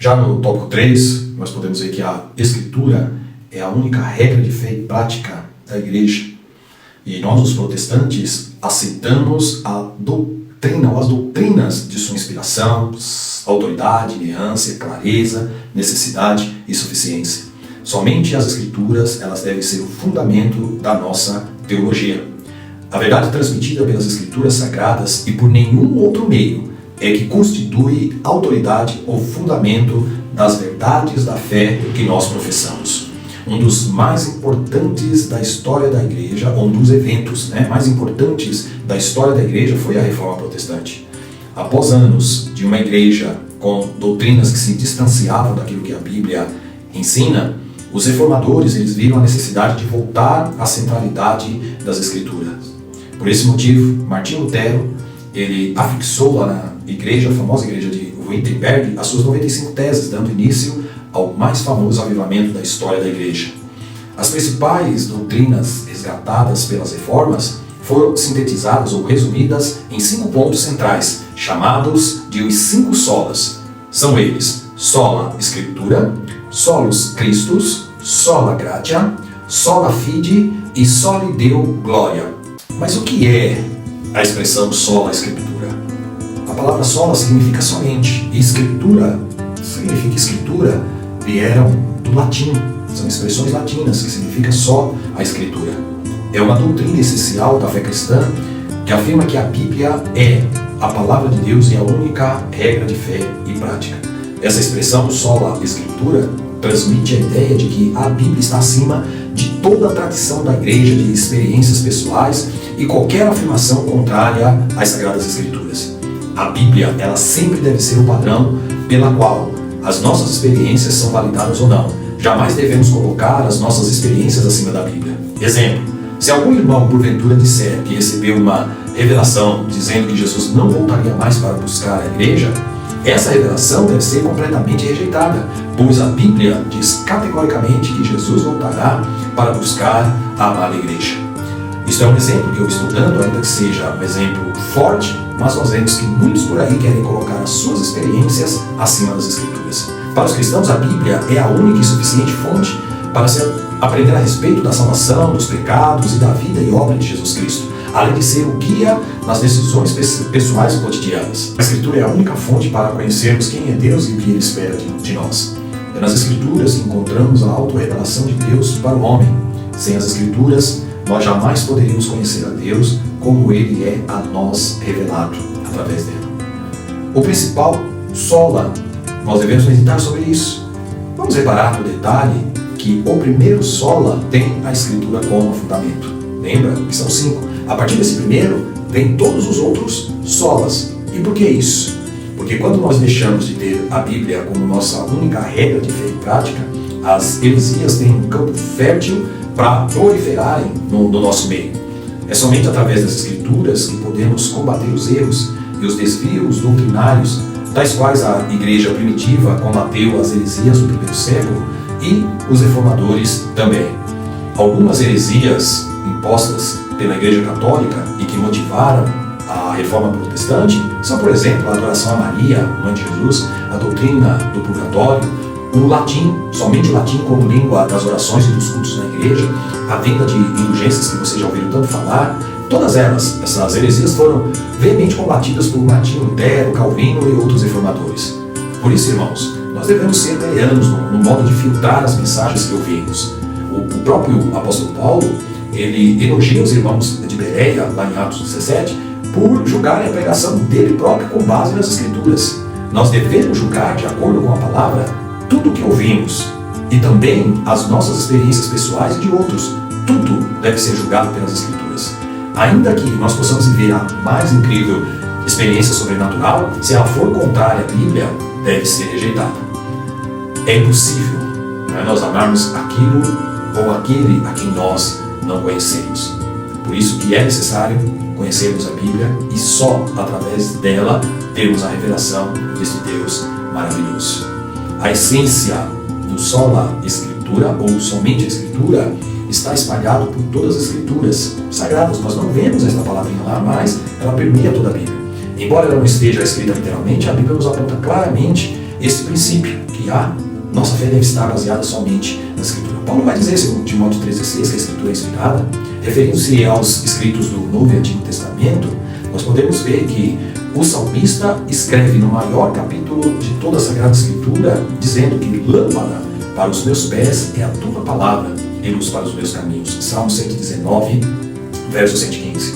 Já no tópico 3, nós podemos ver que a Escritura é a única regra de fé e prática da igreja. E nós, os protestantes, aceitamos a doutrina, ou as doutrinas de sua inspiração, autoridade, inerrância, clareza, necessidade e suficiência. Somente as Escrituras, elas devem ser o fundamento da nossa teologia. A verdade transmitida pelas Escrituras sagradas e por nenhum outro meio é que constitui autoridade ou fundamento das verdades da fé que nós professamos. Um dos mais importantes da história da igreja, ou um dos eventos mais importantes da história da igreja foi a Reforma Protestante. Após anos de uma igreja com doutrinas que se distanciavam daquilo que a Bíblia ensina, os reformadores eles viram a necessidade de voltar à centralidade das Escrituras. Por esse motivo, Martinho Lutero ele afixou lá na igreja, a famosa igreja de Wittenberg, as suas 95 teses, dando início ao mais famoso avivamento da história da igreja. As principais doutrinas resgatadas pelas reformas foram sintetizadas ou resumidas em 5 pontos centrais, chamados de os 5 solas. São eles: sola Scriptura, solus Christus, sola gratia, sola fide e soli Deo gloria. Mas o que é a expressão sola Scriptura? A palavra sola significa somente, e Escritura significa escritura, vieram do latim, são expressões latinas que significa só a Escritura. É uma doutrina essencial da fé cristã que afirma que a Bíblia é a palavra de Deus e a única regra de fé e prática. Essa expressão sola Escritura transmite a ideia de que a Bíblia está acima de toda a tradição da igreja, de experiências pessoais e qualquer afirmação contrária às Sagradas Escrituras. A Bíblia, ela sempre deve ser o padrão pela qual as nossas experiências são validadas ou não. Jamais devemos colocar as nossas experiências acima da Bíblia. Exemplo, se algum irmão porventura disser que recebeu uma revelação dizendo que Jesus não voltaria mais para buscar a igreja, essa revelação deve ser completamente rejeitada, pois a Bíblia diz categoricamente que Jesus voltará para buscar a amada igreja. Isso é um exemplo que eu estou dando, ainda que seja um exemplo forte, mas nós vemos que muitos por aí querem colocar as suas experiências acima das Escrituras. Para os cristãos, a Bíblia é a única e suficiente fonte para se aprender a respeito da salvação, dos pecados e da vida e obra de Jesus Cristo, além de ser o guia nas decisões pessoais e cotidianas. A Escritura é a única fonte para conhecermos quem é Deus e o que Ele espera de nós. É nas Escrituras que encontramos a autorrevelação de Deus para o homem. Sem as Escrituras, nós jamais poderíamos conhecer a Deus como Ele é a nós revelado através dela. O principal sola, nós devemos meditar sobre isso. Vamos reparar no detalhe que o primeiro sola tem a Escritura como fundamento. Lembra que são 5. A partir desse primeiro, vem todos os outros solas. E por que isso? Porque quando nós deixamos de ter a Bíblia como nossa única regra de fé e prática, as heresias têm um campo fértil para proliferarem no nosso meio. É somente através das Escrituras que podemos combater os erros e os desvios doutrinários, tais quais a igreja primitiva combateu as heresias do primeiro século e os reformadores também. Algumas heresias impostas pela Igreja Católica e que motivaram a Reforma Protestante são, por exemplo, a adoração a Maria, mãe de Jesus, a doutrina do purgatório, o latim, somente o latim como língua das orações e dos cultos na igreja, a venda de indulgências que vocês já ouviram tanto falar. Todas elas, essas heresias foram veemente combatidas por Martinho Lutero, Calvino e outros reformadores. Por isso, irmãos, nós devemos ser bereanos no modo de filtrar as mensagens que ouvimos. O próprio apóstolo Paulo, ele elogia os irmãos de Bereia, lá em Atos 17, por julgarem a pregação dele próprio com base nas Escrituras. Nós devemos julgar, de acordo com a palavra, tudo o que ouvimos e também as nossas experiências pessoais e de outros. Tudo deve ser julgado pelas Escrituras. Ainda que nós possamos viver a mais incrível experiência sobrenatural, se ela for contrária à Bíblia, deve ser rejeitada. É impossível nós amarmos aquilo ou aquele a quem nós não conhecemos. Por isso que é necessário conhecermos a Bíblia e só através dela termos a revelação deste Deus maravilhoso. A essência do sola Escritura, ou somente a Escritura, está espalhado por todas as Escrituras sagradas. Nós não vemos esta palavrinha lá, mas ela permeia toda a Bíblia. Embora ela não esteja escrita literalmente, a Bíblia nos aponta claramente esse princípio, que que nossa fé deve estar baseada somente na Escritura. Paulo vai dizer, segundo Timóteo 3,16, que a Escritura é inspirada. Referindo-se aos escritos do Novo e Antigo Testamento, nós podemos ver que o salmista escreve no maior capítulo de toda a Sagrada Escritura, dizendo que lâmpada para os meus pés é a tua palavra e luz para os meus caminhos. Salmo 119, verso 115.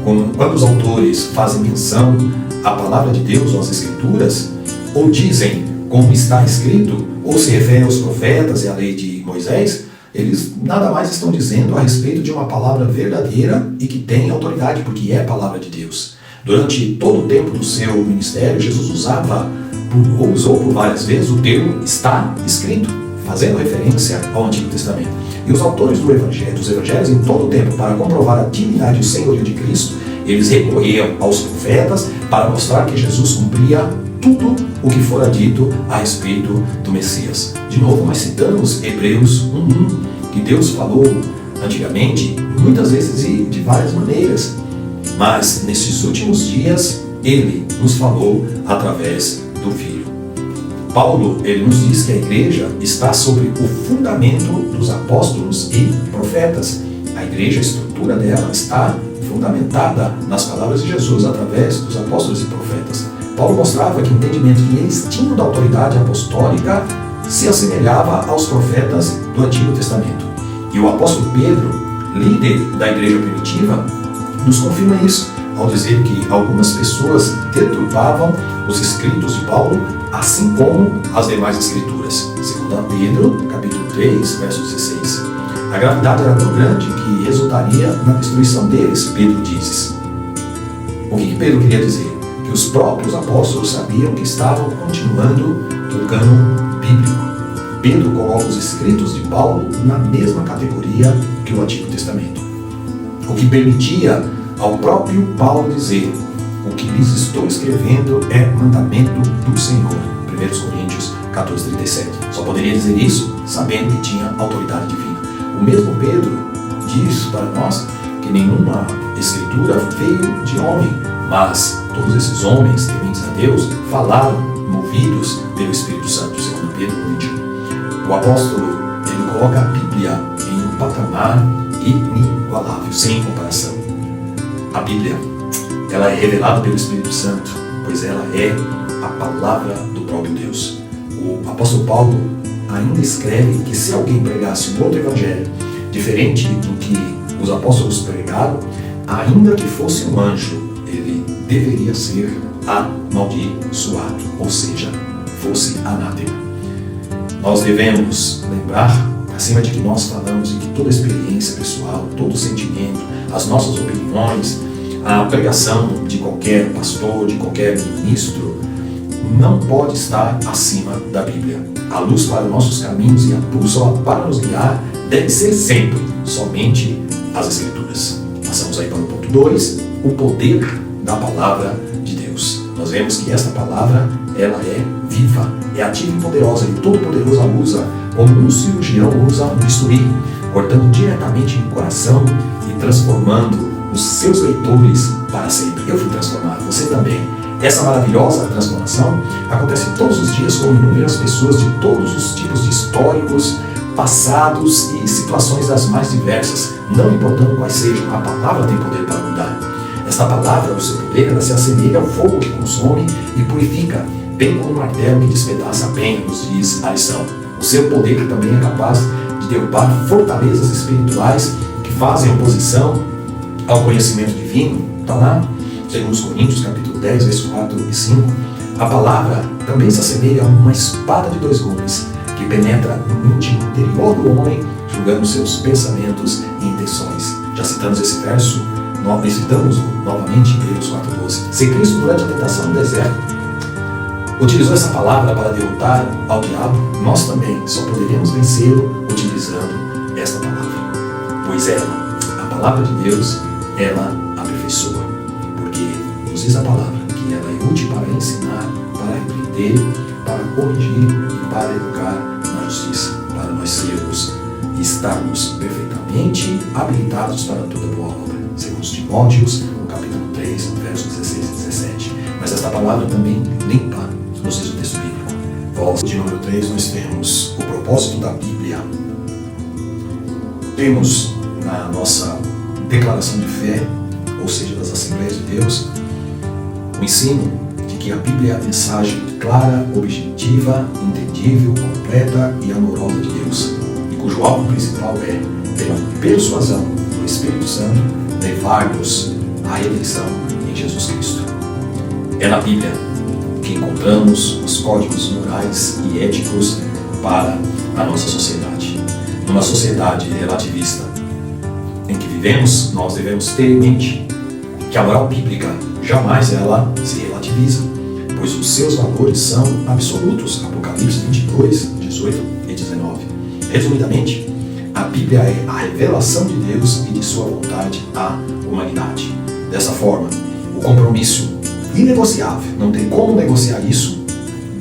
Quando os autores fazem menção à palavra de Deus ou às Escrituras, ou dizem como está escrito, ou se referem aos profetas e à lei de Moisés, eles nada mais estão dizendo a respeito de uma palavra verdadeira e que tem autoridade, porque é a palavra de Deus. Durante todo o tempo do seu ministério, Jesus usou por várias vezes o termo está escrito, fazendo referência ao Antigo Testamento. E os autores dos evangelhos, em todo o tempo, para comprovar a divindade e o senhorio de Cristo, eles recorriam aos profetas para mostrar que Jesus cumpria tudo o que fora dito a respeito do Messias. De novo, nós citamos Hebreus 1:1, que Deus falou antigamente, muitas vezes e de várias maneiras, mas nesses últimos dias Ele nos falou através do Filho. Paulo, ele nos diz que a igreja está sobre o fundamento dos apóstolos e profetas. A igreja, a estrutura dela está fundamentada nas palavras de Jesus através dos apóstolos e profetas. Paulo mostrava que o entendimento que eles tinham da autoridade apostólica se assemelhava aos profetas do Antigo Testamento. E o apóstolo Pedro, líder da igreja primitiva, nos confirma isso, ao dizer que algumas pessoas deturpavam os escritos de Paulo, assim como as demais escrituras. Segundo Pedro, capítulo 3, verso 16. A gravidade era tão grande que resultaria na destruição deles, Pedro diz. O que Pedro queria dizer? Que os próprios apóstolos sabiam que estavam continuando o cânon bíblico. Pedro coloca os escritos de Paulo na mesma categoria que o Antigo Testamento, o que permitia ao próprio Paulo dizer: o que lhes estou escrevendo é mandamento do Senhor. 1 Coríntios 14:37. Só poderia dizer isso sabendo que tinha autoridade divina. O mesmo Pedro diz para nós que nenhuma escritura veio de homem, mas todos esses homens tementes a Deus falaram, movidos pelo Espírito Santo. 2 Pedro 1:21. O apóstolo, ele coloca a Bíblia em um patamar inigualável, sem comparação. A Bíblia, ela é revelada pelo Espírito Santo, pois ela é a palavra do próprio Deus. O apóstolo Paulo ainda escreve que se alguém pregasse um outro evangelho, diferente do que os apóstolos pregaram, ainda que fosse um anjo, ele deveria ser amaldiçoado, ou seja, fosse anátema. Nós devemos lembrar, acima de que nós falamos, e que toda experiência pessoal, todo sentimento, as nossas opiniões, a pregação de qualquer pastor, de qualquer ministro, não pode estar acima da Bíblia. A luz para nossos caminhos e a bússola para nos guiar deve ser sempre somente as Escrituras. Passamos aí para o ponto 2, o poder da palavra de Deus. Nós vemos que esta palavra, ela é viva, é ativa e poderosa, e todo poderoso a usa como um cirurgião usa um bisturi, cortando diretamente no coração e transformando os seus leitores para sempre. Eu fui transformado, você também. Essa maravilhosa transformação acontece todos os dias com inúmeras pessoas de todos os tipos de históricos, passados e situações das mais diversas, não importando quais sejam. A palavra tem poder para mudar. Esta palavra, o seu poder, ela se assemelha ao fogo que consome e purifica, bem como um martelo que despedaça a penha, nos diz a lição. O seu poder também é capaz de derrubar fortalezas espirituais que fazem oposição ao conhecimento divino. Está lá, segundo Coríntios, capítulo 10, versos 4 e 5. A palavra também se assemelha a uma espada de 2 gumes, que penetra no íntimo interior do homem, julgando seus pensamentos e intenções. Já citamos esse verso, nós citamos novamente em Hebreus 4:12. Se Cristo, durante a tentação no deserto, utilizou essa palavra para derrotar ao diabo, nós também só poderemos vencê-lo utilizando esta palavra. Pois ela, a palavra de Deus, ela aperfeiçoa, porque nos diz a palavra que ela é útil para ensinar, para repreender, para corrigir e para educar na justiça, para nós sermos e estarmos perfeitamente habilitados para toda boa obra. Segundo Timóteos, no capítulo 3, versos 16 e 17. Mas esta palavra também limpa, nos diz o texto bíblico. voz de número 3, nós temos o propósito da Bíblia. Temos na nossa declaração de fé, ou seja, das Assembleias de Deus, o ensino de que a Bíblia é a mensagem clara, objetiva, entendível, completa e amorosa de Deus, e cujo alvo principal é, pela persuasão do Espírito Santo, levar-nos à redenção em Jesus Cristo. É na Bíblia que encontramos os códigos morais e éticos para a nossa sociedade. Numa sociedade relativista em que vivemos, nós devemos ter em mente que a moral bíblica jamais ela se relativiza, pois os seus valores são absolutos. Apocalipse 22, 18 e 19. Resumidamente, a Bíblia é a revelação de Deus e de sua vontade à humanidade. Dessa forma, o compromisso inegociável, não tem como negociar isso,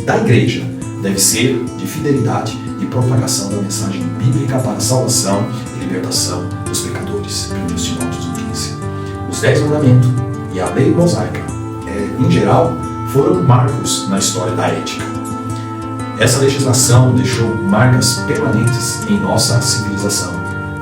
da igreja deve ser de fidelidade e propagação da mensagem bíblica para a salvação e libertação dos pecadores. 1 Timóteo 15. Os 10 mandamentos e a lei mosaica, em geral, foram marcos na história da ética. Essa legislação deixou marcas permanentes em nossa civilização,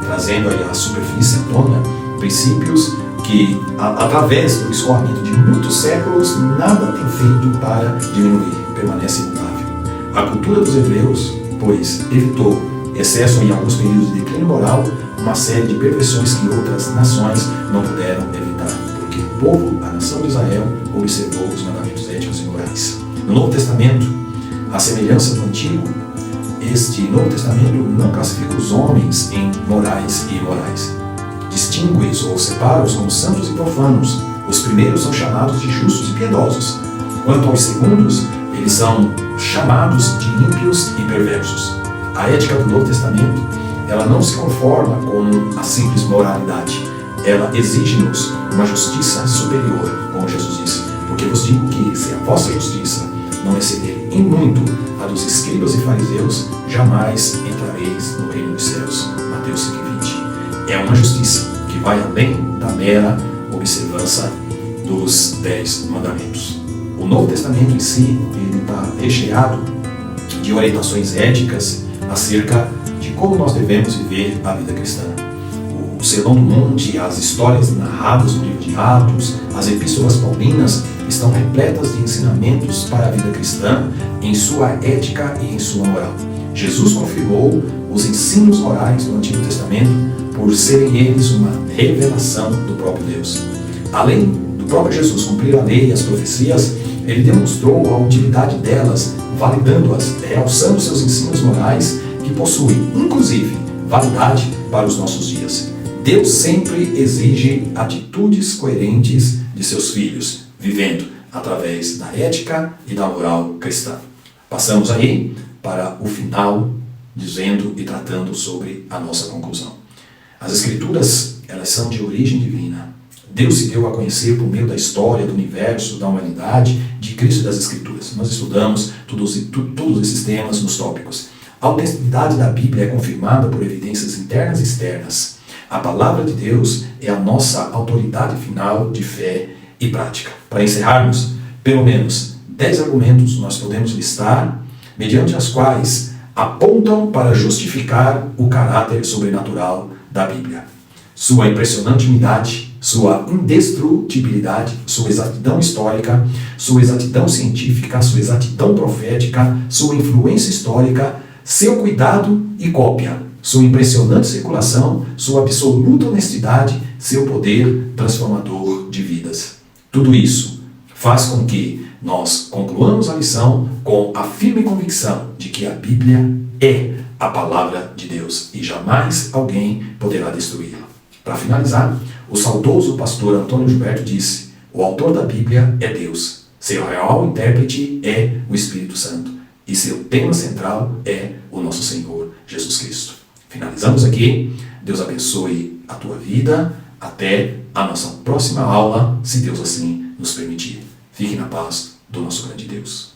trazendo aí à superfície à tona princípios que, através do escoamento de muitos séculos, nada tem feito para diminuir, permanece imutável. A cultura dos hebreus, pois, evitou excesso em alguns períodos de declínio moral, uma série de perversões que outras nações não puderam evitar, porque o povo, a nação de Israel, observou os mandamentos éticos e morais. No Novo Testamento, à semelhança do Antigo, este Novo Testamento não classifica os homens em morais e imorais. Distingue-os ou separa-os como santos e profanos. Os primeiros são chamados de justos e piedosos. Quanto aos segundos, eles são chamados de ímpios e perversos. A ética do Novo Testamento, ela não se conforma com a simples moralidade. Ela exige-nos uma justiça superior, como Jesus disse. Porque vos digo que, se a vossa justiça não exceder em muito a dos escribas e fariseus, jamais entrareis no reino dos céus. Mateus 5:20. É uma justiça que vai além da mera observância dos 10 mandamentos. O Novo Testamento em si, ele está recheado de orientações éticas acerca de como nós devemos viver a vida cristã. O Sermão do Monte, as histórias narradas no livro de Atos, as epístolas paulinas estão repletas de ensinamentos para a vida cristã em sua ética e em sua moral. Jesus confirmou os ensinos morais do Antigo Testamento por serem eles uma revelação do próprio Deus. Além do próprio Jesus cumprir a lei e as profecias, ele demonstrou a utilidade delas, validando-as, realçando seus ensinos morais que possuem, inclusive, validade para os nossos dias. Deus sempre exige atitudes coerentes de seus filhos, vivendo através da ética e da moral cristã. Passamos aí para o final, dizendo e tratando sobre a nossa conclusão. As Escrituras, elas são de origem divina. Deus se deu a conhecer por meio da história, do universo, da humanidade, de Cristo e das Escrituras. Nós estudamos todos esses temas nos tópicos. A autenticidade da Bíblia é confirmada por evidências internas e externas. A palavra de Deus é a nossa autoridade final de fé e prática. Para encerrarmos, pelo menos 10 argumentos nós podemos listar, mediante as quais apontam para justificar o caráter sobrenatural da Bíblia. Sua impressionante unidade, sua indestrutibilidade, sua exatidão histórica, sua exatidão científica, sua exatidão profética, sua influência histórica, seu cuidado e cópia, sua impressionante circulação, sua absoluta honestidade, seu poder transformador de vidas. Tudo isso faz com que nós concluamos a lição com a firme convicção de que a Bíblia é a palavra de Deus e jamais alguém poderá destruí-la. Para finalizar, o saudoso pastor Antônio Gilberto disse: o autor da Bíblia é Deus, seu real intérprete é o Espírito Santo e seu tema central é o nosso Senhor Jesus Cristo. Finalizamos aqui. Deus abençoe a tua vida. Até a nossa próxima aula, se Deus assim nos permitir. Fique na paz do nosso grande Deus.